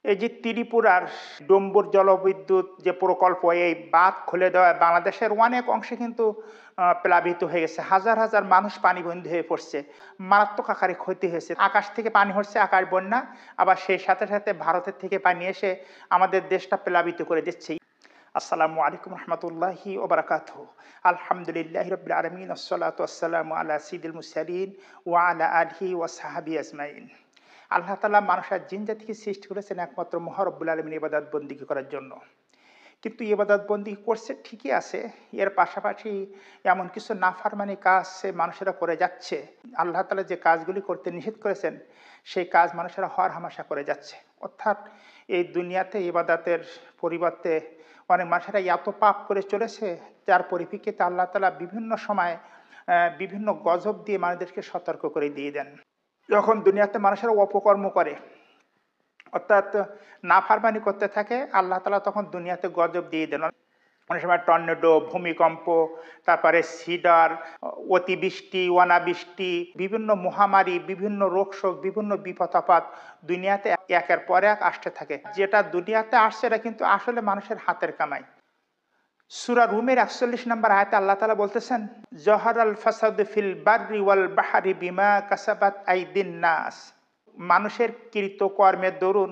এই যে ত্রিপুরার ডুম্বুর জলবিদ্যুৎ যে প্রকল্প, এই বাঁধ খুলে দেওয়ায় বাংলাদেশের অনেক অংশে কিন্তু প্লাবিত হয়ে গেছে। হাজার হাজার মানুষ পানিবন্দী হয়ে পড়ছে। মারাত্মক আকারে ক্ষতি হয়েছে। আকাশ থেকে পানি হচ্ছে, আকাশ বন্যা। আবার সেই সাথে সাথে ভারতের থেকে পানি এসে আমাদের দেশটা প্লাবিত করে দিচ্ছে। আসসালামু আলাইকুম রহমতুল্লাহি ওয়া বারাকাতুহু। আলহামদুলিল্লাহি রাব্বিল আলামিন, আসসালাতু ওয়াসসালামু আলা সাইয়্যিদিল মুরসালিন ওয়া আলা আলিহি ওয়া সাহবিহি আজমাইন। আল্লাহ তাআলা মানুষ আর জিন জাতিকে সৃষ্টি করেছেন একমাত্র মহা রব্বুল আলামিনের ইবাদত বন্দেগী করার জন্য। কিন্তু ইবাদত বন্দেগী করছে ঠিকই আছে, এর পাশাপাশি এমন কিছু নাফরমানি কাজ সে মানুষেরা করে যাচ্ছে। আল্লাহ তাআলা যে কাজগুলি করতে নিষেধ করেছেন সেই কাজ মানুষেরা হর হামেশা করে যাচ্ছে। অর্থাৎ এই দুনিয়াতে ইবাদতের পরিবর্তে অনেক মানুষেরা এত পাপ করে চলেছে, যার পরিপ্রেক্ষিতে আল্লাহ তাআলা বিভিন্ন সময় বিভিন্ন গজব দিয়ে মানুষদেরকে সতর্ক করে দিয়ে দেন। যখন দুনিয়াতে মানুষেরা অপকর্ম করে, অর্থাৎ নাফরমানি করতে থাকে, আল্লাহ তাআলা তখন দুনিয়াতে গজব দিয়ে দেন। অনেক সময় টর্নেডো, ভূমিকম্প, তারপরে সিডার, অতিবৃষ্টি, অনাবৃষ্টি, বিভিন্ন মহামারী, বিভিন্ন রোগশোক, বিভিন্ন বিপদ আপদ দুনিয়াতে একের পর এক আসতে থাকে। যেটা দুনিয়াতে আসছে এটা কিন্তু আসলে মানুষের হাতের কামাই। সূরা রুমের ৪১ নম্বর আয়াতে আল্লাহ তাআলা বলতেছেন, জহরাল ফাসাদু ফিল বাররি ওয়াল বাহরি বিমা কাসাবাত আইদিন নাস। মানুষের কৃতকর্মের দরুন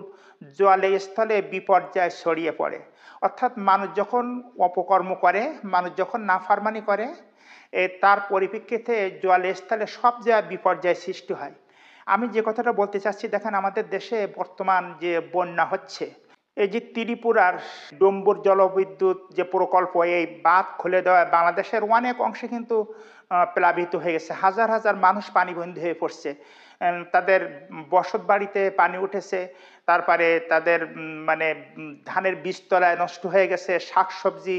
জলে স্থলে বিপর্যয় ছড়িয়ে পড়ে। অর্থাৎ মানুষ যখন অপকর্ম করে, মানুষ যখন নাফরমানি করে, তার পরিপ্রেক্ষিতে জলে স্থলে সব জায়গায় বিপর্যয় সৃষ্টি হয়। আমি যে কথাটা বলতে চাচ্ছি, দেখেন আমাদের দেশে বর্তমান যে বন্যা হচ্ছে, এই যে ত্রিপুরার ডুম্বুর জলবিদ্যুৎ যে প্রকল্প, এই বাঁধ খুলে দেওয়ায় বাংলাদেশের অনেক অংশে কিন্তু প্লাবিত হয়ে গেছে। হাজার হাজার মানুষ পানিবন্দী হয়ে পড়ছে। তাদের বসত বাড়িতে পানি উঠেছে, তারপরে তাদের ধানের বীজতলায় নষ্ট হয়ে গেছে, শাকসবজি,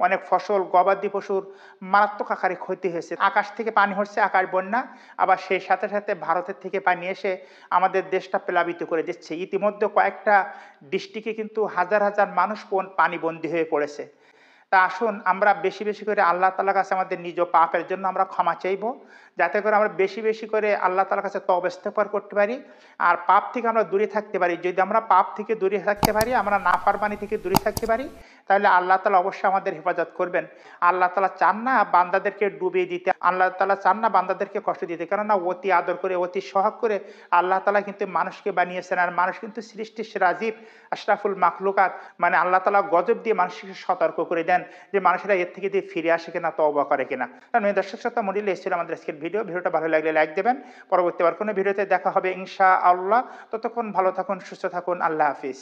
অনেক ফসল, গবাদি পশুর মারাত্মক আকারে ক্ষতি হয়েছে। আকাশ থেকে পানি হচ্ছে, আকাশ বন্যা। আবার সেই সাথে সাথে ভারতের থেকে পানি এসে আমাদের দেশটা প্লাবিত করে দিচ্ছে। ইতিমধ্যে কয়েকটা ডিস্ট্রিক্টে কিন্তু হাজার হাজার মানুষ পানিবন্দী হয়ে পড়েছে। তা আসুন আমরা বেশি বেশি করে আল্লাহ তাআলার কাছে আমাদের নিজ পাপের জন্য আমরা ক্ষমা চাইব, যাতে করে আমরা বেশি বেশি করে আল্লাহ তাআলার কাছে তওবা ইস্তেগফার করতে পারি, আর পাপ থেকে আমরা দূরে থাকতে পারি। যদি আমরা পাপ থেকে দূরে থাকতে পারি, আমরা নাফরমানি থেকে দূরে থাকতে পারি, তাহলে আল্লাহ তাআলা অবশ্যই আমাদের হেফাজত করবেন। আল্লাহ তাআলা চান না বান্দাদেরকে ডুবিয়ে দিতে, আল্লাহ তাআলা চান না বান্দাদেরকে কষ্ট দিতে। কেননা অতি আদর করে, অতি সোহাগ করে আল্লাহ তাআলা কিন্তু মানুষকে বানিয়েছেন। আর মানুষ কিন্তু সৃষ্টির সেরা জীব, আশরাফুল মাখলুকাত। আল্লাহ তাআলা গজব দিয়ে মানুষকে সতর্ক করে দেন যে মানুষেরা এর থেকে দিয়ে ফিরে আসে কিনা, তওবা করে কিনা। কারণ দর্শক শ্রোতা মণ্ডলী, এসেছিল আমাদের আজকের ভিডিওটা ভালো লাগলে লাইক দেবেন। পরবর্তীবার কোনো ভিডিওতে দেখা হবে ইনশাআল্লাহ। ততক্ষণ ভালো থাকুন, সুস্থ থাকুন। আল্লাহ হাফিজ।